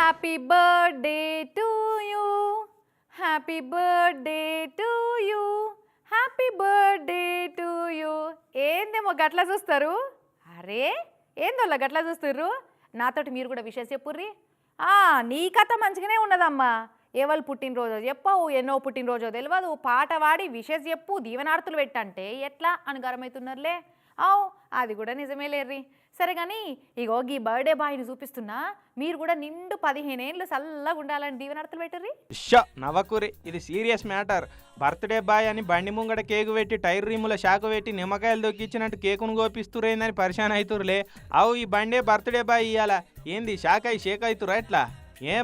Happy birthday to you, happy birthday to you, happy birthday to you. ఏందేమో గట్లా చూస్తారు? అరే ఏందోళ్ళ గట్లా చూస్తుర్రు? నాతోటి మీరు కూడా విషయం చెప్పుర్రి. నీ కథ మంచిగానే ఉన్నదమ్మా. ఎవరు పుట్టినరోజో చెప్పవు, ఎన్నో పుట్టినరోజో తెలియదు, పాట పాడి విషయం చెప్పు, దీవెనార్తులు పెట్టంటే ఎట్లా అని గరమవుతున్నారులే. అది కూడా నిజమే లేర్రి. సరే కానీ ఇగో ఈ బర్త్డే బాయ్ని చూపిస్తున్నా, మీరు కూడా నిండు 15 ఏళ్ళు చల్లగా ఉండాలని దీవెనార్తులు పెట్టుర్రి. నవ్వకూరి, ఇది సీరియస్ మ్యాటర్. బర్త్డే బాయ్ అని బండి ముంగడ కేకు పెట్టి టైర్ రీముల షాకు పెట్టి నిమ్మకాయలు దొక్కిచ్చినట్టు కేకును గోపిస్తురేందని పరిశాన్ అవుతురులే. ఈ బండే బర్త్డే బాయ్ ఇయ్యాల ఏంది షాకై షేక్ అవుతురా ఎట్లా?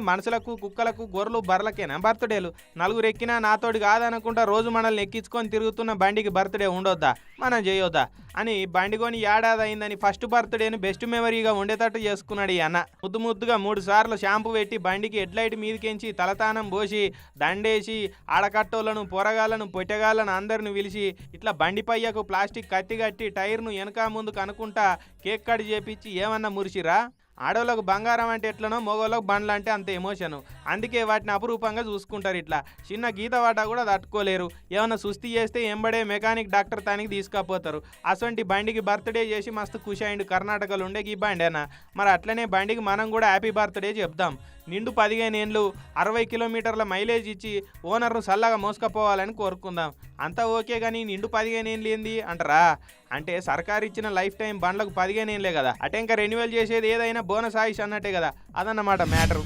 మనుషులకు కుక్కలకు గొర్రెలు బర్రెలకేనా బర్త్డేలు? నలుగురు ఎక్కినా నాతోటి కాదనుకుంటా రోజు మనల్ని ఎక్కించుకొని తిరుగుతున్న బండికి బర్త్డే ఉండొద్దా, మనం చేయొద్దా అని బండి కొని ఏడాది అయిందని ఫస్ట్ బర్త్డేని బెస్ట్ మెమరీగా ఉండేటట్టు చేసుకున్నాడు ఈ అన్న. ముద్దుగా 3 సార్లు షాంపూ పెట్టి బండికి హెడ్లైట్ మీదకెంచి తలతానం పోసి దండేసి ఆడకట్టోళ్ళను పొరగాళ్ళను పొట్టగాళ్ళను అందరిని పిలిచి ఇట్లా బండి పయ్యకు ప్లాస్టిక్ కత్తి కట్టి టైర్ను వెనక ముందుకు అనుకుంటా కేక్ కట్ చేపించి ఏమన్నా మురిసిరా? ఆడోళ్ళకు బంగారం అంటే ఎట్లనో మగోళ్ళకు బండ్లు అంటే అంత ఎమోషను. అందుకే వాటిని అపురూపంగా చూసుకుంటారు. ఇట్లా చిన్న గీత వాట కూడా తట్టుకోలేరు. ఏమన్నా సుస్థి చేస్తే ఎంబడే మెకానిక్ డాక్టర్ తానికి తీసుకపోతారు. అసొంటి బండికి బర్త్డే చేసి మస్తు ఖుషి అయిండు కర్ణాటకలో ఉండే ఈ బండి అన్న. మరి అట్లనే బండికి మనం కూడా హ్యాపీ బర్త్డే చెప్దాం. నిండు 15 ఏళ్ళు 60 కిలోమీటర్ల మైలేజ్ ఇచ్చి ఓనర్ను చల్లగా మోసుకపోవాలని కోరుకుందాం. అంతా ఓకే కానీ నిండు 15 ఏళ్ళు ఏంది అంటారా? అంటే సర్కారు ఇచ్చిన లైఫ్ టైం బండ్లకు 15 ఏళ్ళే కదా, అటే ఇంకా రెన్యువల్ చేసేది ఏదైనా బోనస్ ఆయుష్ అన్నట్టే కదా, అదన్నమాట మ్యాటరు.